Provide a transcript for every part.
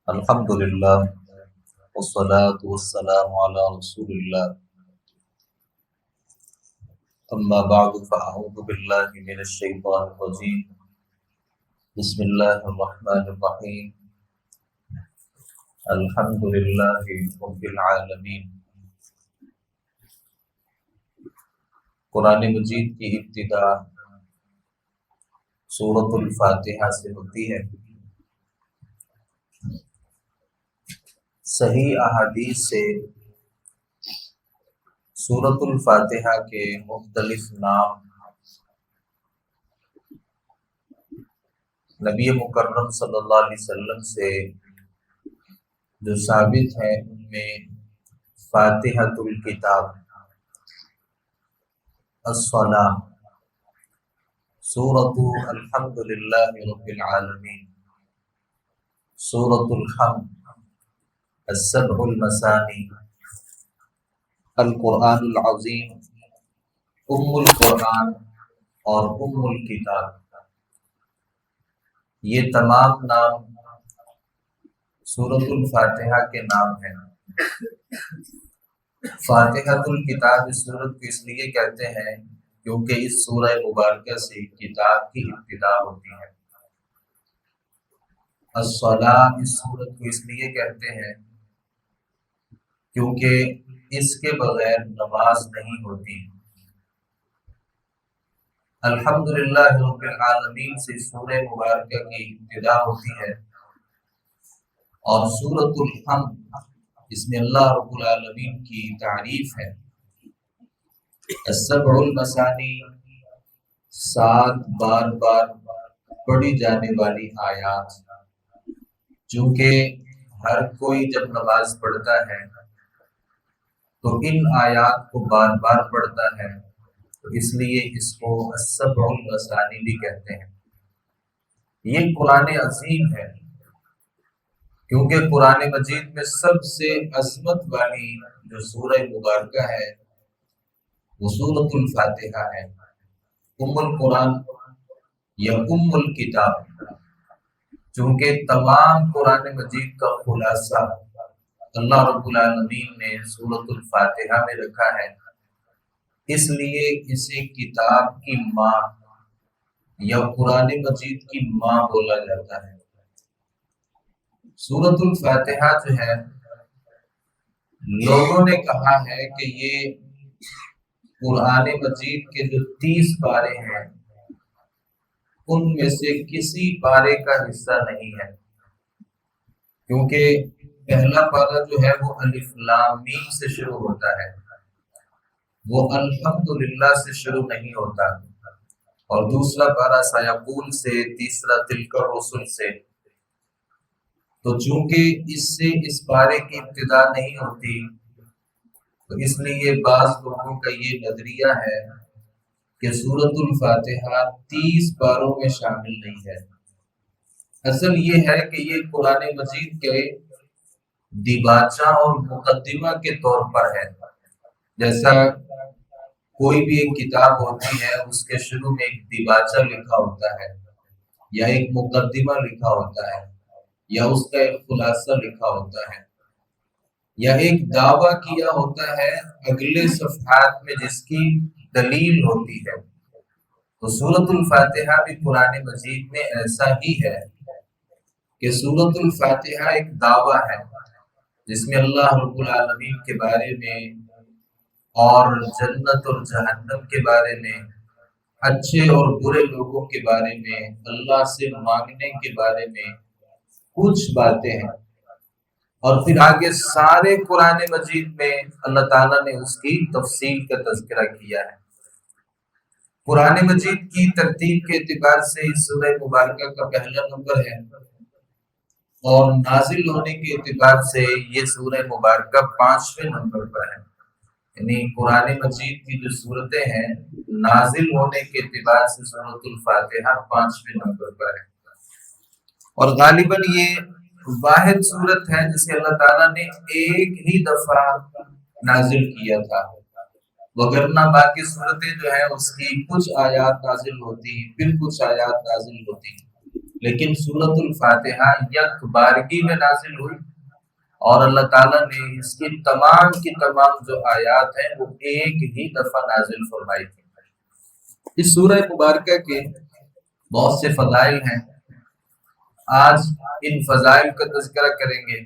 الحمد للہ والصلاة والسلام علی رسول اللہ اما بعد فاعوذ باللہ من الشیطان الرجیم بسم اللہ الرحمن الرحیم الحمد للہ رب العالمین۔ قرآن مجید کی ابتدا سورۃ الفاتحہ سے ہوتی ہے۔ صحیح احادیث سے سورۃ الفاتحہ کے مختلف نام نبی مکرم صلی اللہ علیہ وسلم سے جو ثابت ہیں، ان میں فاتحۃ الکتاب، الصلاۃ، سورۃ الحمد للہ رب العالمین، سورۃ الحمد، السبع المثانی، القرآن العظیم، ام القرآن اور ام الکتاب۔ یہ تمام نام سورۃ الفاتحہ کے نام ہیں۔ فاتحۃ الکتاب اس سورت کو اس لیے کہتے ہیں کیونکہ اس سورہ مبارکہ سے کتاب کی ابتدا ہوتی ہے۔ الصلاۃ اس سورت کو اس لیے کہتے ہیں کیونکہ اس کے بغیر نماز نہیں ہوتی۔ الحمدللہ رب العالمین سے سورہ مبارکہ کی ابتدا ہوتی ہے، اور سورۃ الحمد اس میں اللہ رب العالمین کی تعریف ہے۔ السبع المثانی، 7 بار بار پڑھی جانے والی آیات، چونکہ ہر کوئی جب نماز پڑھتا ہے تو ان آیات کو بار بار پڑھتا ہے، تو اس لیے اس کو السبع المثانی بھی کہتے ہیں۔ یہ قرآن عظیم ہے کیونکہ قرآن مجید میں سب سے عظمت والی جو سورہ مبارکہ ہے وہ سورۃ الفاتحہ ہے، ام القرآن یا ام الکتاب، چونکہ تمام قرآن مجید کا خلاصہ اللہ رب العالمین نے سورۃ الفاتحہ میں رکھا ہے، اس لیے اسے کتاب کی ماں یا قرآن مجید کی ماں بولا جاتا ہے۔ سورۃ الفاتحہ جو ہے، لوگوں نے کہا ہے کہ یہ قرآن مجید کے جو 30 پارے ہیں ان میں سے کسی پارے کا حصہ نہیں ہے، کیونکہ پہلا پارہ جو ہے وہ الف لام میم سے شروع ہوتا ہے، وہ الحمدللہ سے شروع نہیں ہوتا، اور دوسرا پارہ سیقول سے، تیسرا تلک الرسل سے۔ تو چونکہ اس سے اس پارے کی ابتدا نہیں ہوتی، تو اس لیے بعض لوگوں کا یہ نظریہ ہے کہ سورۃ الفاتحہ 30 پاروں میں شامل نہیں ہے۔ اصل یہ ہے کہ یہ قرآن مجید کے دیباچہ اور مقدمہ کے طور پر ہے۔ جیسا کوئی بھی ایک کتاب ہوتی ہے، اس کے شروع میں ایک دیباچہ لکھا ہوتا ہے، یا ایک مقدمہ لکھا ہوتا ہے، یا اس کا ایک خلاصہ لکھا ہوتا ہے، یا ایک دعویٰ کیا ہوتا ہے اگلے صفحات میں جس کی دلیل ہوتی ہے۔ تو سورۃ الفاتحہ بھی قرآن مجید میں ایسا ہی ہے کہ سورۃ الفاتحہ ایک دعویٰ ہے جس میں اللہ رب العالمین کے بارے میں اور جنت اور جہنم کے بارے میں، اچھے اور برے لوگوں کے بارے میں، اللہ سے مانگنے کے بارے میں کچھ باتیں ہیں، اور پھر آگے سارے قرآن مجید میں اللہ تعالیٰ نے اس کی تفصیل کا تذکرہ کیا ہے۔ قرآن مجید کی ترتیب کے اعتبار سے اس سورہ مبارکہ کا پہلا نمبر ہے، اور نازل ہونے کے اعتبار سے یہ سورہ مبارکہ 5ویں نمبر پر ہے۔ یعنی قرآن مجید کی جو صورتیں ہیں، نازل ہونے کے اعتبار سے سورۃ الفاتحہ 5ویں نمبر پر ہے، اور غالباً یہ واحد صورت ہے جسے اللہ تعالیٰ نے ایک ہی دفعہ نازل کیا تھا، وگرنہ باقی صورتیں جو ہیں اس کی کچھ آیات نازل ہوتی ہیں، پھر کچھ آیات نازل ہوتی ہیں۔ لیکن سورۃ الفاتحہ یک بارگی میں نازل ہوئی اور اللہ تعالیٰ نے اس کی تمام جو آیات ہیں وہ ایک ہی دفعہ نازل فرمائی تھی۔ اس سورہ مبارکہ کے بہت سے فضائل ہیں، آج ان فضائل کا تذکرہ کریں گے۔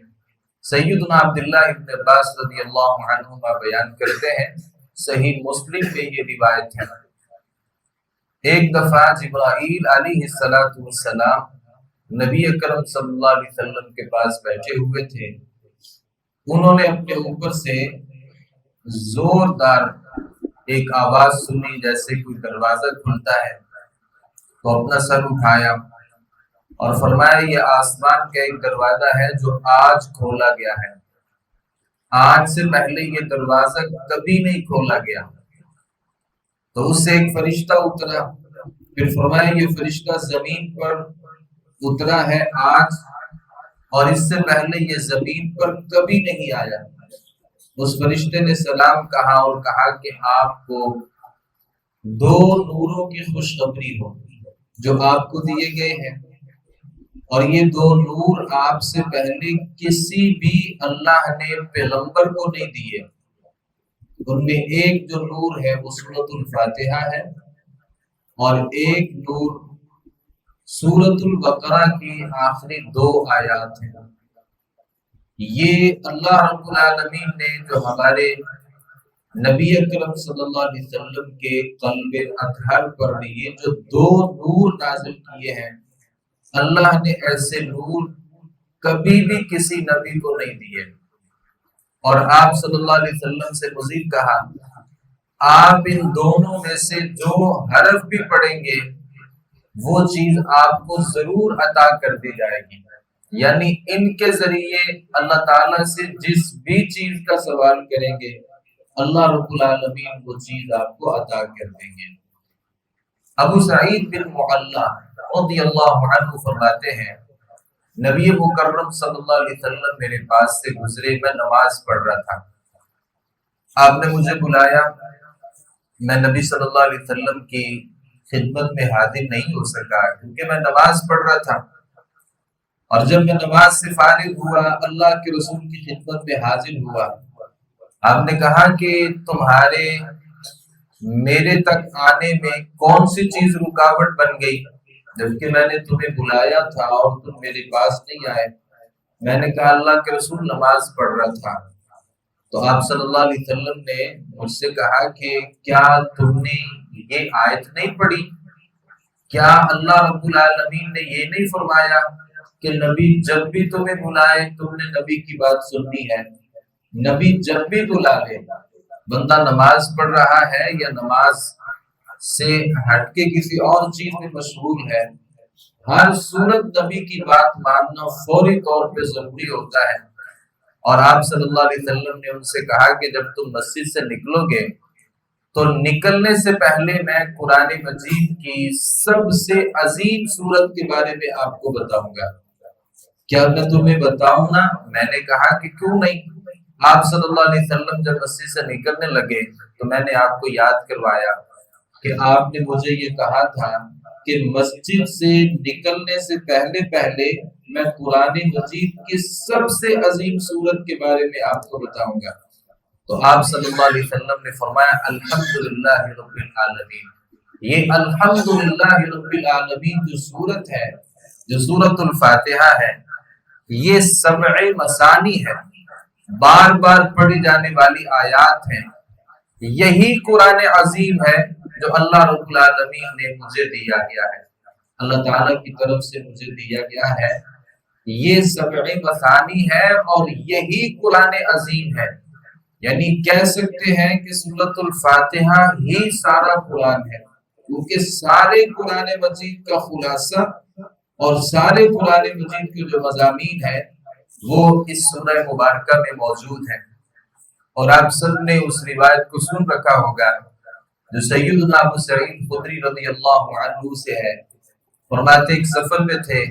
سیدنا عبداللہ ابن عباس رضی اللہ عنہما بیان کرتے ہیں، صحیح مسلم میں یہ روایت ہے، ایک دفعہ جبرائیل علیہ السلام نبی اکرم صلی اللہ علیہ وسلم کے پاس بیٹھے ہوئے تھے، انہوں نے اپنے اوپر سے زوردار ایک آواز سنی جیسے کوئی دروازہ کھلتا ہے، تو اپنا سر اٹھایا اور فرمایا یہ آسمان کا ایک دروازہ ہے جو آج کھولا گیا ہے، آج سے پہلے یہ دروازہ کبھی نہیں کھولا گیا۔ تو اس سے ایک فرشتہ اترا، پھر فرمایا یہ فرشتہ زمین پر اترا ہے آج، اور اس سے پہلے یہ زمین پر کبھی نہیں آیا۔ اس فرشتے نے سلام کہا اور کہا کہ آپ کو دو نوروں کی خوشخبری ہو جو آپ کو دیے گئے ہیں، اور یہ دو نور آپ سے پہلے کسی بھی اللہ نے پیغمبر کو نہیں دیے۔ ان میں ایک جو نور ہے وہ سورۃ الفاتحہ ہے، اور ایک نور سورۃ البقرہ کی آخری 2 آیات ہیں۔ یہ اللہ رب العالمین نے جو ہمارے نبی اکرم صلی اللہ علیہ وسلم کے قلب اطہر پر یہ جو 2 نور نازل کیے ہیں، اللہ نے ایسے نور کبھی بھی کسی نبی کو نہیں دیے۔ اور آپ صلی اللہ علیہ وسلم سے مزید کہا آپ ان دونوں میں سے جو حرف بھی پڑھیں گے وہ چیز آپ کو ضرور عطا کر دی جائے گی، یعنی ان کے ذریعے اللہ تعالیٰ سے جس بھی چیز کا سوال کریں گے اللہ رب العالمین وہ چیز آپ کو عطا کر دیں گے۔ ابو سعید بن معلہ رضی اللہ عنہ فرماتے ہیں نبی مکرم صلی اللہ علیہ وسلم میرے پاس سے گزرے، میں نماز پڑھ رہا تھا، آپ نے مجھے بلایا، میں نبی صلی اللہ علیہ وسلم کی خدمت میں حاضر نہیں ہو سکا کیونکہ میں نماز پڑھ رہا تھا، اور جب میں نماز سے فارغ ہوا اللہ کے رسول کی خدمت میں حاضر ہوا، آپ نے کہا کہ تمہارے میرے تک آنے میں کون سی چیز رکاوٹ بن گئی جبکہ میں نے تمہیں بلایا تھا اور تم میرے پاس نہیں آئے؟ میں نے کہا اللہ کے رسول نماز پڑھ رہا تھا۔ تو آپ صلی اللہ علیہ وسلم نے مجھ سے کہا کہ کیا تم نے یہ آیت نہیں پڑھی؟ کیا اللہ رب العالمین نے یہ نہیں فرمایا کہ نبی جب بھی تمہیں بلائے تم نے نبی کی بات سننی ہے؟ نبی جب بھی بلا لے، بندہ نماز پڑھ رہا ہے یا نماز سے ہٹ کے کسی اور چیز میں مشغول ہے، ہر صورت نبی کی بات ماننا فوری طور پہ ضروری ہوتا ہے۔ اور آپ صلی اللہ علیہ وسلم نے ان سے کہا کہ جب تم مسجد سے نکلو گے تو نکلنے سے پہلے میں قرآن مجید کی سب سے عظیم سورت کے بارے میں آپ کو بتاؤں گا، کیا میں تمہیں بتاؤں نا؟ میں نے کہا کہ کیوں نہیں۔ آپ صلی اللہ علیہ وسلم جب مسجد سے نکلنے لگے تو میں نے آپ کو یاد کروایا کہ آپ نے مجھے یہ کہا تھا کہ مسجد سے نکلنے سے پہلے میں قرآن مجید کی سب سے عظیم سورت کے بارے میں آپ کو بتاؤں گا۔ تو آپ صلی اللہ علیہ وسلم نے فرمایا الحمدللہ رب العالمین، یہ الحمدللہ رب العالمین جو سورت ہے، جو سورت الفاتحہ ہے، یہ 7 مثانی ہے، بار بار پڑھی جانے والی آیات ہیں، یہی قرآن عظیم ہے جو اللہ رب العالمین نے مجھے دیا گیا ہے، اللہ تعالیٰ کی طرف سے مجھے دیا گیا ہے، یہ 7 مثانی ہے اور یہی قرآن عظیم ہے۔ یعنی کہہ سکتے ہیں کہ سورۃ الفاتحہ ہی سارا قرآن ہے، کیونکہ سارے قرآن مجید کا خلاصہ اور سارے قرآن مجید کے جو مضامین ہیں وہ اس سورہ مبارکہ میں موجود ہیں۔ اور آپ سب نے اس روایت کو سن رکھا ہوگا جو سیدنا ابو سعید خدری رضی اللہ عنہ سے ہے، فرماتے ایک سفر میں تھے،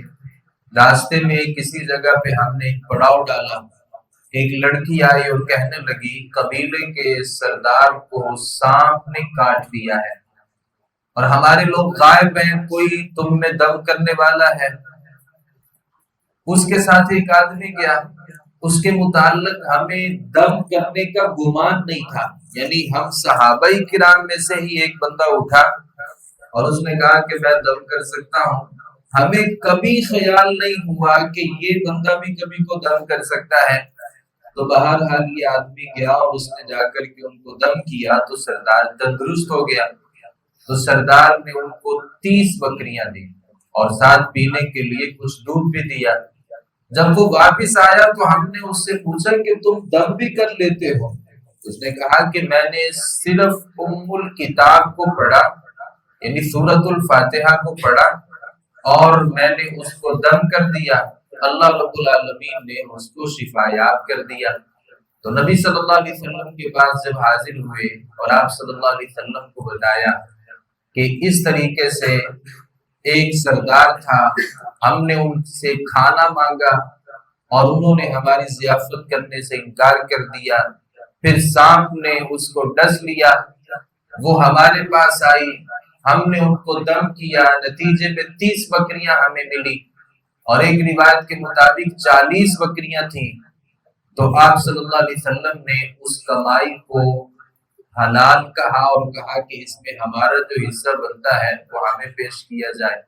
راستے میں کسی جگہ پہ ہم نے ایک پڑاؤ ڈالا، ایک لڑکی آئی اور کہنے لگی قبیلے کے سردار کو سانپ نے کاٹ لیا ہے اور ہمارے لوگ غائب ہیں، کوئی تم میں دم کرنے والا ہے؟ اس کے ساتھ ایک آدمی گیا، اس کے متعلق ہمیں دم کرنے کا گمان نہیں تھا، یعنی ہم صحابہ کرام میں سے ہی ایک بندہ اٹھا اور اس نے کہا کہ میں دم کر سکتا ہوں۔ ہمیں کبھی خیال نہیں ہوا کہ یہ بندہ بھی کبھی کو دم کر سکتا ہے۔ تو بہرحال یہ آدمی گیا اور اس نے جا کر کے ان کو دم کیا تو سردار تندرست ہو گیا۔ تو سردار نے ان کو 30 بکریاں دی اور ساتھ پینے کے لیے کچھ دودھ بھی دیا۔ جب وہ واپس آیا تو ہم نے اس سے پوچھا کہ تم دم بھی کر لیتے ہو؟ اس نے کہا کہ میں نے صرف ام الکتاب کو پڑھا، یعنی سورۃ الفاتحہ کو پڑھا اور میں نے اس کو دم کر دیا، اللہ رب العالمین نے اس کو شفا یاب کر دیا۔ تو نبی صلی اللہ علیہ وسلم کے پاس جب حاضر ہوئے اور آپ صلی اللہ علیہ وسلم کو بتایا کہ اس طریقے سے ایک سردار تھا، ہم نے ان سے کھانا مانگا اور انہوں نے ہماری ضیافت کرنے سے انکار کر دیا، پھر سانپ نے اس کو ڈس لیا، وہ ہمارے پاس آئی، ہم نے ان کو دم کیا، نتیجے میں 30 بکریاں ہمیں ملی اور ایک روایت کے مطابق 40 بکریاں تھیں۔ تو آپ صلی اللہ علیہ وسلم نے اس کمائی کو حلال کہا اور کہا کہ اس میں ہمارا جو حصہ بنتا ہے وہ ہمیں پیش کیا جائے۔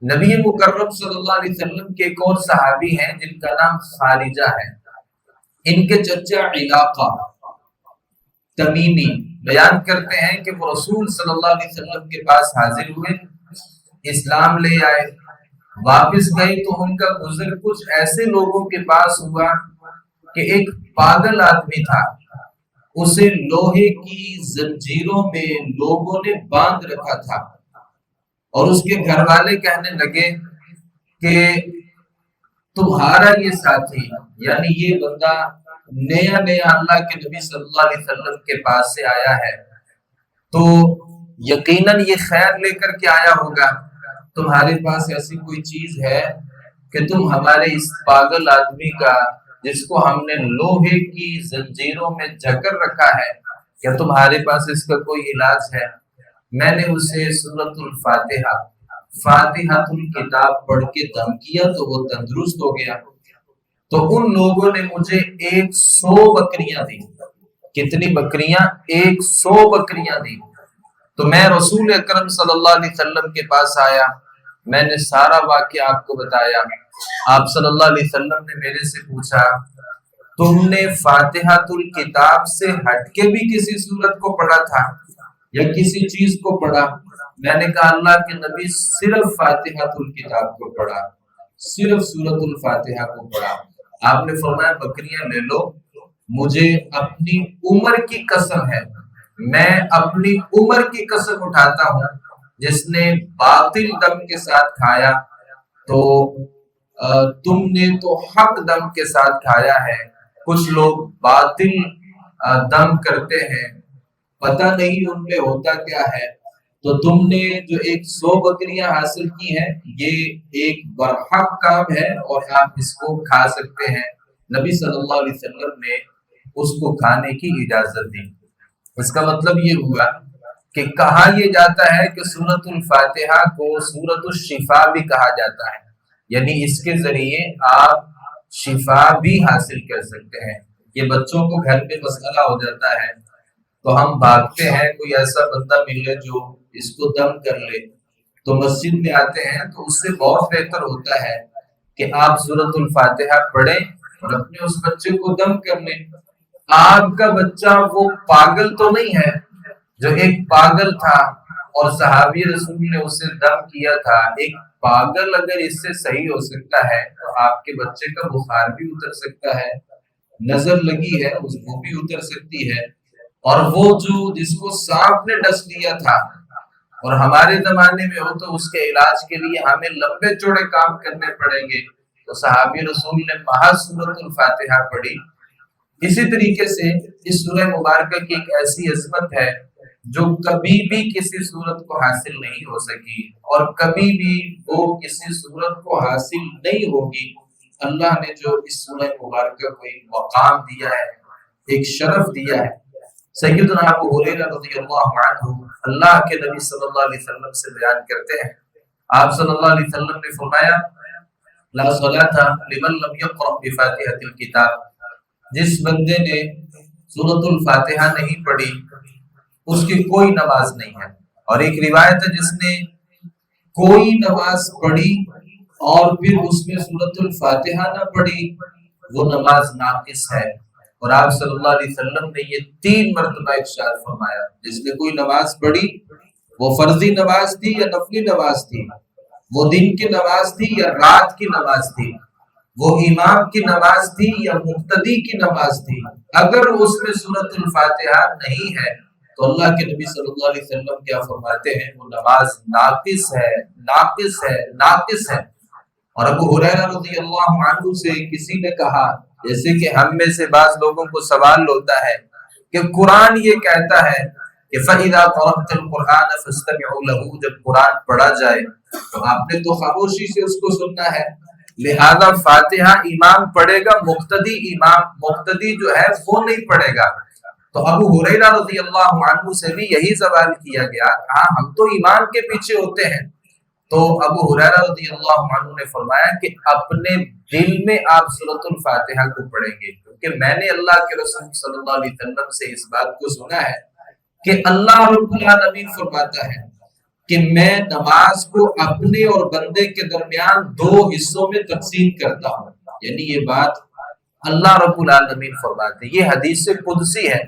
نبی مکرم صلی اللہ علیہ وسلم کے ایک اور صحابی ہیں جن کا نام خارجہ ہے، ان کے چچا علاقہ تمیمی بیان کرتے ہیں کہ وہ رسول صلی اللہ علیہ وسلم کے پاس حاضر ہوئے، اسلام لے آئے، واپس گئے تو ان کا گزر کچھ ایسے لوگوں کے پاس ہوا کہ ایک پاگل آدمی تھا، اسے لوہے کی زنجیروں میں لوگوں نے باندھ رکھا تھا اور اس کے گھر والے کہنے لگے کہ تمہارا یہ ساتھی، یعنی یہ بندہ نیا نیا اللہ کے نبی صلی اللہ علیہ وسلم کے پاس سے آیا ہے تو یقیناً یہ خیر لے کر کے آیا ہوگا، تمہارے پاس ایسی کوئی چیز ہے کہ تم ہمارے اس پاگل آدمی کا جس کو ہم نے لوہے کی زنجیروں میں جکر رکھا ہے، کیا تمہارے پاس اس کا کوئی علاج ہے؟ میں نے اسے سورۃ الفاتحہ فاتحۃ الکتاب پڑھ کے دم کیا تو وہ تندرست ہو گیا۔ تو ان لوگوں نے مجھے 100 بکریاں دی۔ کتنی بکریاں؟ 100 بکریاں دی۔ تو میں رسول اکرم صلی اللہ علیہ وسلم کے پاس آیا، میں نے سارا واقعہ آپ کو بتایا۔ آپ صلی اللہ علیہ وسلم نے میرے سے پوچھا تم نے فاتحۃ الکتاب سے ہٹ کے بھی کسی سورت کو پڑھا تھا یا کسی چیز کو پڑھا؟ میں نے کہا اللہ کے نبی صرف فاتحۃ الکتاب کو پڑھا، صرف سورۃ الفاتحہ کو پڑھا۔ آپ نے فرمایا بکریاں لے لو، مجھے اپنی عمر کی قسم ہے، میں اپنی عمر کی قسم اٹھاتا ہوں، جس نے باطل دم کے ساتھ کھایا تو تم نے تو حق دم کے ساتھ کھایا ہے۔ کچھ لوگ باطل دم کرتے ہیں، پتہ نہیں ان میں ہوتا کیا ہے، تو تم نے جو 100 بکریاں حاصل کی ہیں یہ ایک برحق کام ہے اور آپ اس کو کھا سکتے ہیں۔ نبی صلی اللہ علیہ وسلم نے اس کو کھانے کی اجازت دی۔ اس کا مطلب یہ ہوا کہ کہا یہ جاتا ہے کہ سورۃ الفاتحہ کو سورۃ الشفا بھی کہا جاتا ہے، یعنی اس کے ذریعے آپ شفا بھی حاصل کر سکتے ہیں۔ یہ بچوں کو گھر میں مسئلہ ہو جاتا ہے تو ہم بھاگتے ہیں، کوئی ایسا بندہ ملے جو اس کو دم کر لے، تو مسجد میں آتے ہیں تو اس سے بہت بہتر ہوتا ہے کہ آپ سورۃ الفاتحہ پڑھیں اور اپنے اس بچے کو دم کر لیں۔ آپ کا بچہ وہ پاگل تو نہیں ہے جو ایک پاگل تھا اور صحابی رسول نے اسے دم کیا تھا۔ ایک پاگل اگر اس سے صحیح ہو سکتا ہے تو آپ کے بچے کا بخار بھی اتر سکتا ہے، نظر لگی ہے اس کو بھی اتر سکتی ہے، اور وہ جو جس کو سانپ نے ڈس لیا تھا اور ہمارے زمانے میں ہو تو اس کے علاج کے لیے ہمیں لمبے چوڑے کام کرنے پڑیں گے، تو صحابی رسول نے محض سورۃ الفاتحہ پڑھی۔ اسی طریقے سے اس سورہ مبارکہ کی ایک ایسی عظمت ہے جو کبھی بھی کسی صورت کو حاصل نہیں ہو سکی اور کبھی بھی وہ کسی صورت کو حاصل نہیں ہوگی۔ اللہ نے جو اس سورہ مبارکہ کو ایک مقام دیا ہے، ایک شرف دیا ہے۔ سیدنا ابو ہریرہ رضی اللہ عنہ اللہ کے نبی صلی اللہ علیہ وسلم سے بیان کرتے ہیں، آپ صلی اللہ علیہ وسلم نے فرمایا لا صلاۃ لمن لم یقرأ بفاتحۃ الکتاب، جس بندے نے سورۃ الفاتحہ نہیں پڑھی اس کی کوئی نماز نہیں ہے۔ اور ایک روایت ہے جس نے کوئی نماز پڑھی اور پھر اس میں سورۃ الفاتحہ نہ پڑھی وہ نماز ناقص ہے۔ اور آپ صلی اللہ علیہ وسلم نے یہ 3 مرتبہ ارشاد فرمایا، جس نے کوئی نماز پڑھی وہ فرضی نماز تھی یا نفلی نماز تھی، وہ دن کی نماز تھی یا رات کی نماز تھی، وہ امام کی نماز تھی یا مقتدی کی نماز تھی، اگر اس میں سورۃ الفاتحہ نہیں ہے تو اللہ کے نبی صلی اللہ علیہ وسلم کیا فرماتے ہیں، وہ نماز ناقص ہے، ناقص ہے، ناقص ہے۔ اور ابو ہریرہ رضی اللہ عنہ سے کسی نے کہا، جیسے کہ ہم میں سے بعض لوگوں کو سوال ہوتا ہے کہ قرآن یہ کہتا ہے کہ فَإِذَا قَرَأْتَ الْقُرْآنَ فَاسْتَمِعُوا لَهُ، جب قرآن پڑھا جائے تو آپ نے تو خاموشی سے اس کو سننا ہے، لہذا فاتحہ امام پڑھے گا، مقتدی جو ہے وہ نہیں پڑھے گا۔ تو ابو ہریرہ رضی اللہ عنہ سے بھی یہی سوال کیا گیا، ہاں ہم تو امام کے پیچھے ہوتے ہیں۔ تو ابو ہریرہ رضی اللہ عنہ نے فرمایا کہ اپنے دل میں آپ سورۃ الفاتحہ کو پڑھیں گے، کیونکہ میں نے اللہ کے رسول صلی اللہ علیہ وسلم سے اس بات کو سنا ہے کہ اللہ رب العالمین فرماتا ہے کہ میں نماز کو اپنے اور بندے کے درمیان 2 حصوں میں تقسیم کرتا ہوں۔ یعنی یہ بات اللہ رب العالمین فرماتے ہیں، یہ حدیث قدسی ہے۔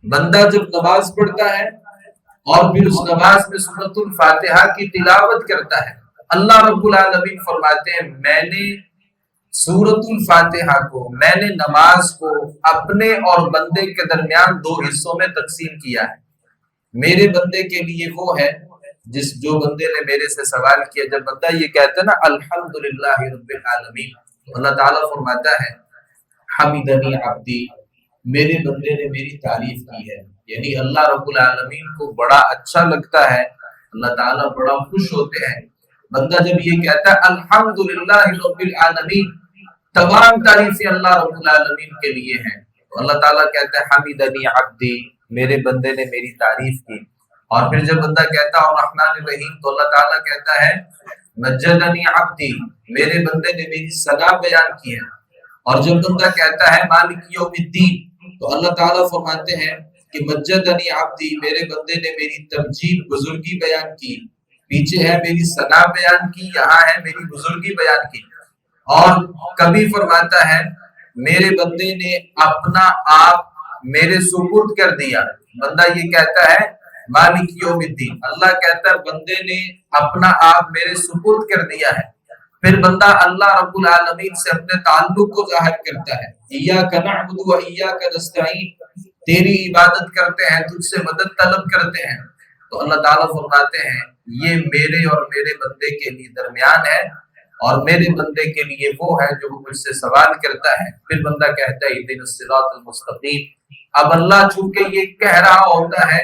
بندہ جب نماز پڑھتا ہے اور پھر اس نماز میں سورۃ الفاتحہ کی تلاوت کرتا ہے، اللہ رب العالمین فرماتے ہیں میں نے سورۃ الفاتحہ کو، میں نے نماز کو اپنے اور بندے کے درمیان 2 حصوں میں تقسیم کیا ہے۔ میرے بندے کے لیے وہ ہے جو بندے نے میرے سے سوال کیا، جب بندہ یہ کہتا ہے نا الحمدللہ رب العالمین، تو اللہ تعالیٰ فرماتا ہے حمدنی عبدی، میرے بندے نے میری تعریف کی ہے۔ یعنی اللہ رب العالمین کو بڑا اچھا لگتا ہے، اللہ تعالیٰ بڑا خوش ہوتے ہیں۔ بندہ جب یہ کہتا ہے الحمدللہ رب العالمین، تمام تعریفیں اللہ رب العالمین کے لیے ہیں، تو اللہ تعالیٰ کہتا ہے حمدنی عبدی، میرے بندے نے میری تعریف کی۔ اور پھر جب بندہ کہتا ہے الرحمن الرحیم، تو اللہ تعالیٰ کہتا ہے مجدنی عبدی، میرے بندے نے میری ثنا بیان کی ہے۔ اور جب بندہ کہتا ہے مالک یوم الدین، تو اللہ تعالیٰ فرماتے ہیں کہ مجدنی عبدی، میرے بندے نے میری تمجید بزرگی بیان کی، پیچھے ہے میری ثنا بیان کی، یہاں ہے میری بزرگی بیان کی۔ اور کبھی فرماتا ہے میرے بندے نے اپنا آپ میرے سپرد کر دیا، بندہ یہ کہتا ہے مالک یوم الدین، اللہ کہتا ہے بندے نے اپنا آپ میرے سپرد کر دیا ہے۔ پھر بندہ اللہ رب العالمین سے اپنے تعلق کو ظاہر کرتا ہے، ایاک نعبد و ایاک نستعین، تیری عبادت کرتے ہیں، تجھ سے مدد طلب کرتے ہیں۔ تو اللہ تعالیٰ فرماتے ہیں یہ میرے اور میرے بندے کے لیے درمیان ہے، اور میرے بندے کے لیے وہ ہے جو مجھ سے سوال کرتا ہے۔ پھر بندہ کہتا ہے اہدنا الصراط المستقیم۔ اب اللہ چونکہ یہ کہہ رہا ہوتا ہے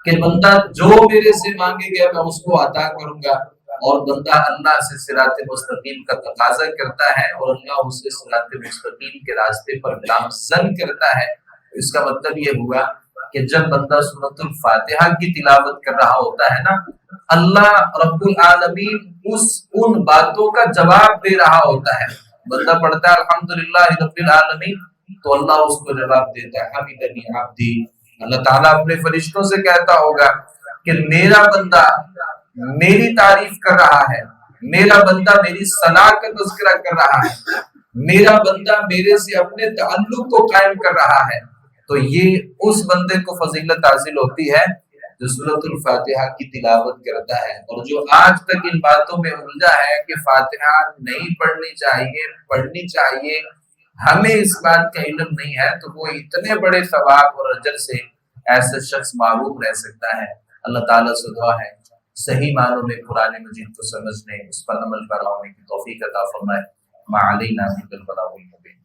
کہ بندہ جو میرے سے مانگے گا میں اس کو عطا کروں گا، اور بندہ اللہ سے صراط مستقیم کا تقاضا کرتا ہے اور اللہ اسے صراط مستقیم کے راستے پر گامزن کرتا ہے۔ اس کا مطلب یہ ہوا کہ جب بندہ سورۃ الفاتحہ کی تلاوت کر رہا ہوتا ہے نا، اللہ رب العالمین ان باتوں کا جواب دے رہا ہوتا ہے۔ بندہ پڑھتا ہے الحمدللہ رب العالمین، تو اللہ اس کو جواب دیتا ہے حمدنی عبدی۔ اللہ تعالیٰ اپنے فرشتوں سے کہتا ہوگا کہ میرا بندہ میری تعریف کر رہا ہے، میرا بندہ میری ثنا کا تذکرہ کر رہا ہے، میرا بندہ میرے سے اپنے تعلق کو قائم کر رہا ہے۔ تو یہ اس بندے کو فضیلت حاصل ہوتی ہے جو سورۃ الفاتحہ کی تلاوت کرتا ہے۔ اور جو آج تک ان باتوں میں الجھا ہے کہ فاتحہ نہیں پڑھنی چاہیے، پڑھنی چاہیے، ہمیں اس بات کا علم نہیں ہے، تو وہ اتنے بڑے ثواب اور اجر سے ایسا شخص معروف رہ سکتا ہے۔ اللہ تعالیٰ سے دعا ہے صحیح معنوں میں قرآن مجید کو سمجھنے، اس پر عمل پیرا ہونے کی توفیق عطا فرمائے۔ ما علینا الا البلاغ المبین۔